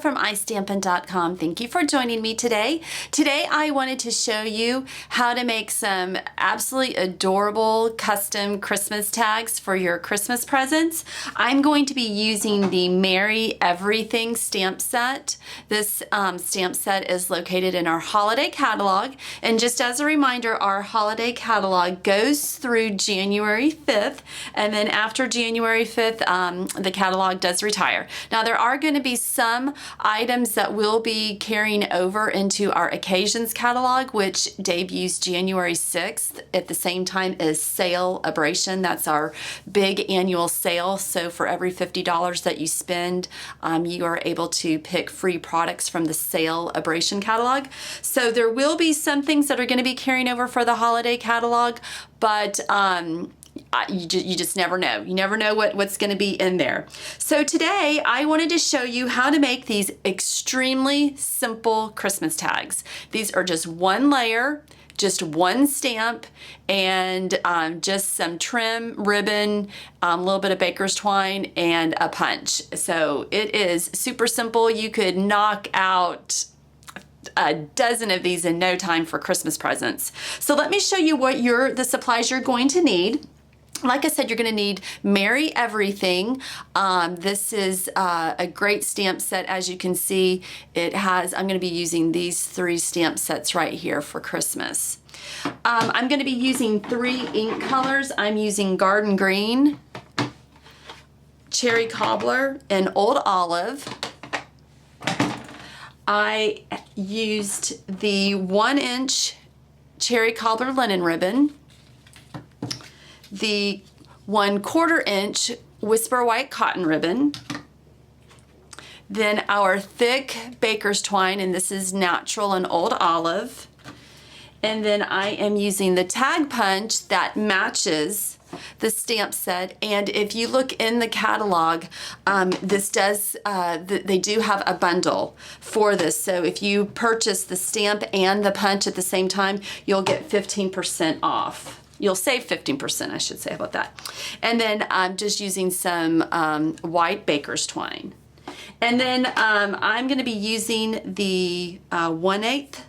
from iStampin.com. Thank you for joining me today. Today I wanted to show you how to make some absolutely adorable custom Christmas tags for your Christmas presents. I'm going to be using the Merry Everything stamp set. This stamp set is located in our holiday catalog, and just as a reminder, our holiday catalog goes through January 5th, and then after January 5th, the catalog does retire. Now there are going to be some items that will be carrying over into our occasions catalog, which debuts January 6th at the same time as Sale Abration. That's our big annual sale. So for every $50 that you spend, you are able to pick free products from the Sale Abration catalog. So there will be some things that are going to be carrying over for the holiday catalog, but you just never know. You never know what's going to be in there. So today I wanted to show you how to make these extremely simple Christmas tags. These are just one layer, just one stamp, and just some trim, ribbon, a little bit of baker's twine, and a punch. So it is super simple. You could knock out a dozen of these in no time for Christmas presents. So let me show you what the supplies you're going to need. Like I said, you're going to need Merry Everything. This is a great stamp set. As you can see, I'm going to be using these 3 stamp sets right here for Christmas. I'm going to be using 3 ink colors. I'm using Garden Green, Cherry Cobbler, and Old Olive. I used the 1-inch Cherry Cobbler linen ribbon, the 1/4 inch Whisper White cotton ribbon, then our thick baker's twine, and this is natural and Old Olive, and then I am using the tag punch that matches the stamp set. And if you look in the catalog, they do have a bundle for this. So if you purchase the stamp and the punch at the same time, you'll get 15% off. You'll save 15%, I should say, about that. And then I'm just using some white baker's twine. And then I'm going to be using the 1/8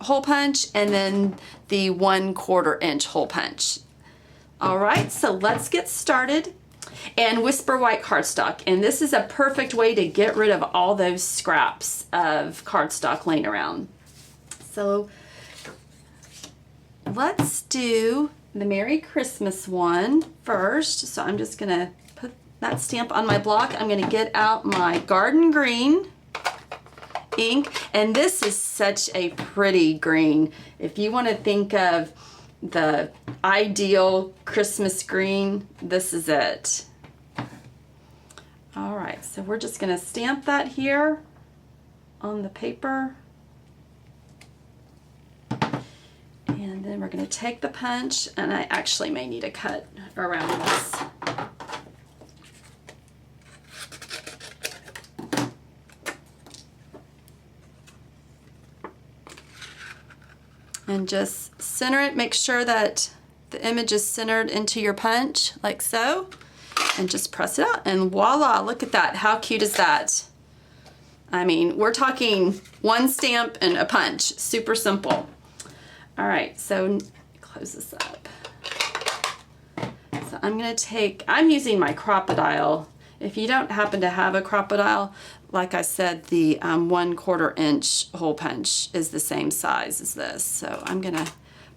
hole punch and then the 1/4 inch hole punch. All right, so let's get started. And Whisper White cardstock. And this is a perfect way to get rid of all those scraps of cardstock laying around. So let's do the Merry Christmas one first. So I'm just gonna put that stamp on my block. I'm gonna get out my Garden Green ink, and this is such a pretty green. If you wanna think of the ideal Christmas green, this is it. All right, so we're just gonna stamp that here on the paper. And then we're going to take the punch, and I actually may need a cut around this. And just center it. Make sure that the image is centered into your punch, like so. And just press it out, and voila, look at that. How cute is that? I mean, we're talking one stamp and a punch. Super simple. All right, so close this up. So I'm using my Crop-A-Dile. If you don't happen to have a Crop-A-Dile, like I said, the 1/4 inch hole punch is the same size as this. So I'm gonna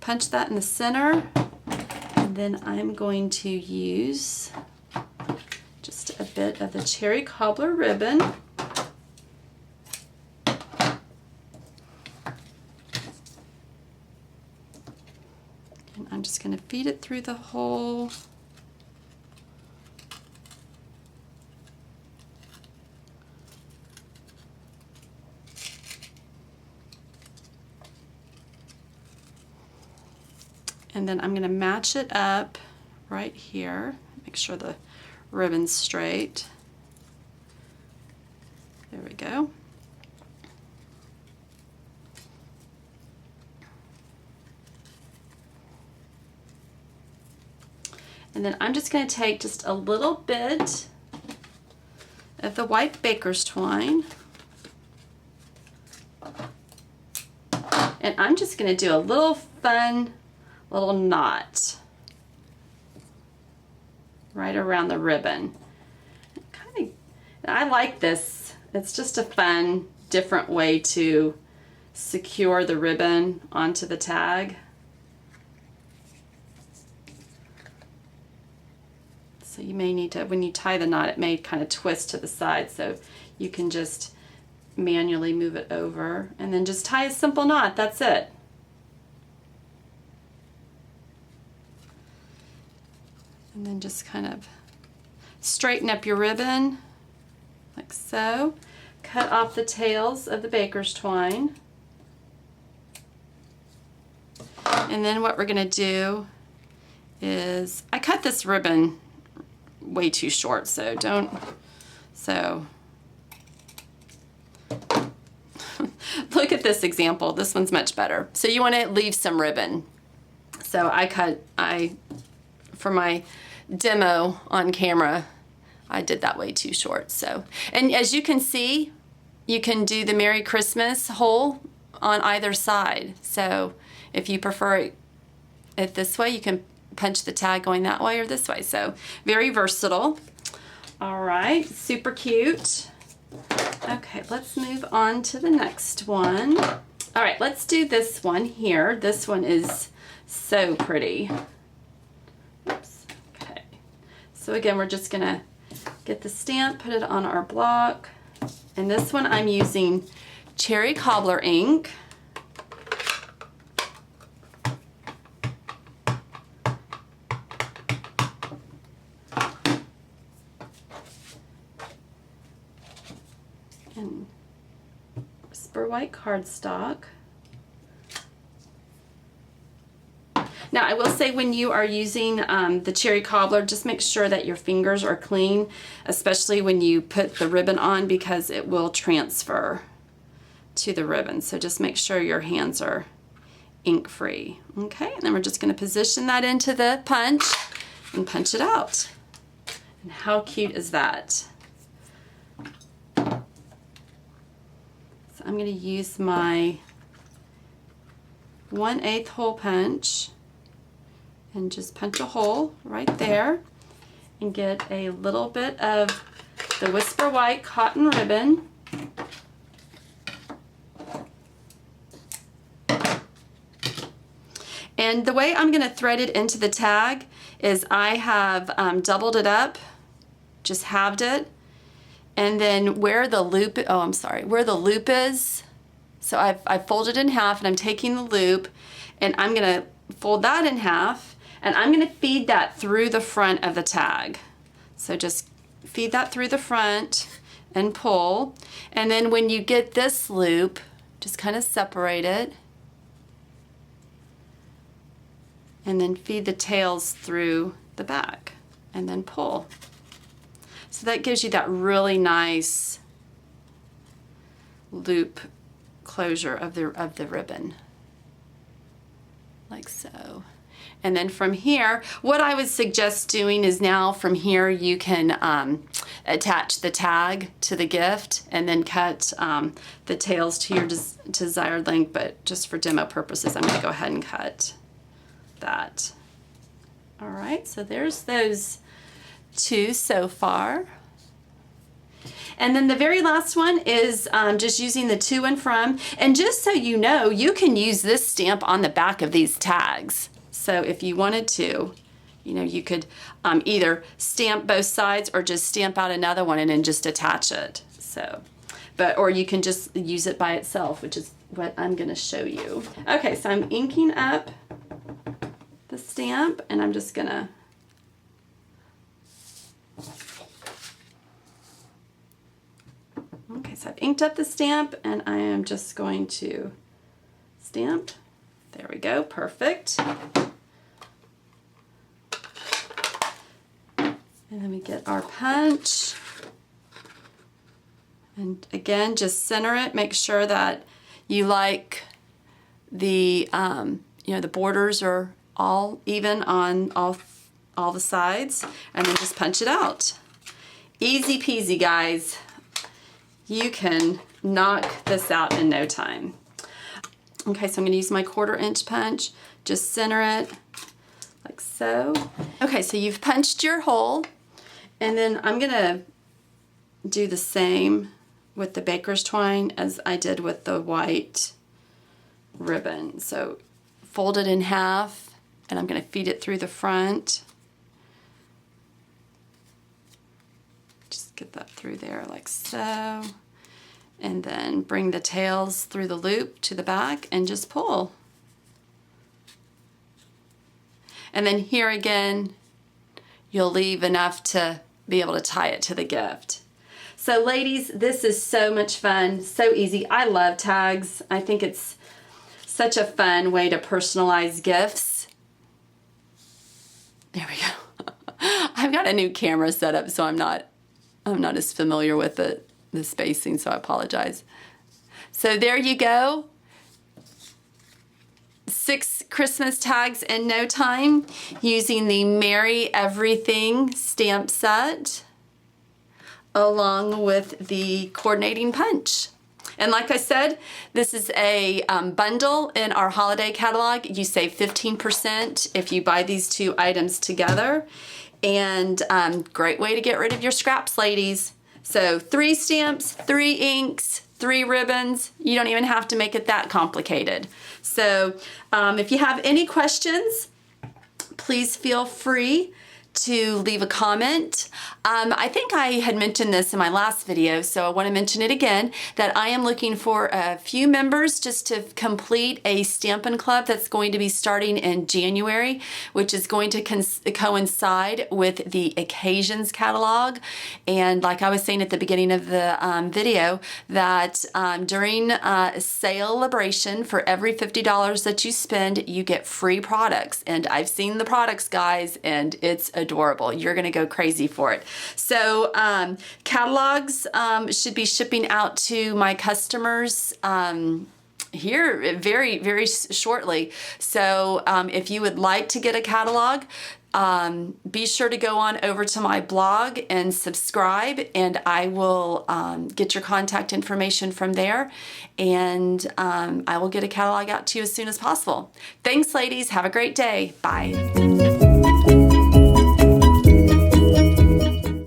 punch that in the center, and then I'm going to use just a bit of the Cherry Cobbler ribbon. I'm just going to feed it through the hole. And then I'm going to match it up right here. Make sure the ribbon's straight. There we go. And then I'm just going to take just a little bit of the white baker's twine. And I'm just going to do a little fun little knot right around the ribbon. I like this. It's just a fun, different way to secure the ribbon onto the tag. So you may need to, when you tie the knot, it may kind of twist to the side, so you can just manually move it over and then just tie a simple knot. That's it. And then just kind of straighten up your ribbon like so. Cut off the tails of the baker's twine. And then what we're going to do is, I cut this ribbon way too short, so look at this example. This one's much better. So you want to leave some ribbon. So for my demo on camera, I did that way too short. So, and as you can see, you can do the Merry Christmas hole on either side. So if you prefer it this way, you can punch the tag going that way or this way. So very versatile. All right, super cute. Okay, let's move on to the next one. All right, let's do this one here. This one is so pretty. Oops. Okay, so again, we're just gonna get the stamp, put it on our block. And this one I'm using Cherry Cobbler ink. And Whisper White cardstock. Now I will say, when you are using the Cherry Cobbler, just make sure that your fingers are clean, especially when you put the ribbon on, because it will transfer to the ribbon. So just make sure your hands are ink free. Okay, and then we're just going to position that into the punch and punch it out. And how cute is that? So I'm going to use my 1/8 hole punch and just punch a hole right there and get a little bit of the Whisper White cotton ribbon. And the way I'm going to thread it into the tag is I have doubled it up, just halved it, and then where the loop, where the loop is, so I've folded in half, and I'm taking the loop and I'm going to fold that in half, and I'm going to feed that through the front of the tag. So just feed that through the front and pull, and then when you get this loop, just kind of separate it and then feed the tails through the back and then pull. So that gives you that really nice loop closure of the ribbon, like so. And then from here, what I would suggest doing is, now from here you can attach the tag to the gift and then cut the tails to your desired length, but just for demo purposes, I'm going to go ahead and cut that. All right, so there's those two so far. And then the very last one is just using the to and from. And just so you know, you can use this stamp on the back of these tags. So if you wanted to, you know, you could either stamp both sides or just stamp out another one and then just attach it. So, or you can just use it by itself, which is what I'm going to show you. Okay, so I'm inking up the stamp, and I'm just going to so I've inked up the stamp, and I am just going to stamp. There we go, perfect. And then we get our punch. And again, just center it. Make sure that you like the, the borders are all even on all the sides, and then just punch it out. Easy peasy, guys. You can knock this out in no time. Okay, so I'm gonna use my 1/4 inch punch, just center it like so. Okay, so you've punched your hole, and then I'm gonna do the same with the baker's twine as I did with the white ribbon. So fold it in half, and I'm gonna feed it through the front. Just get that through there like so. And then bring the tails through the loop to the back and just pull. And then here again, you'll leave enough to be able to tie it to the gift. So ladies, this is so much fun, so easy. I love tags. I think it's such a fun way to personalize gifts. There we go. I've got a new camera set up, so I'm not as familiar with the spacing, so I apologize. So there you go. 6 Christmas tags in no time using the Merry Everything stamp set along with the coordinating punch. And like I said, this is a bundle in our holiday catalog. You save 15% if you buy these 2 items together. And great way to get rid of your scraps, ladies. So 3 stamps, 3 inks, 3 ribbons. You don't even have to make it that complicated. So if you have any questions, please feel free to leave a comment. I think I had mentioned this in my last video, so I want to mention it again, that I am looking for a few members just to complete a Stampin' Club that's going to be starting in January, which is going to coincide with the Occasions catalog. And like I was saying at the beginning of the video, that during celebration, for every $50 that you spend, you get free products. And I've seen the products, guys, and it's adorable. You're gonna go crazy for it. So catalogs should be shipping out to my customers here very, very shortly. So if you would like to get a catalog, be sure to go on over to my blog and subscribe, and I will get your contact information from there, and I will get a catalog out to you as soon as possible. Thanks, ladies. Have a great day. Bye.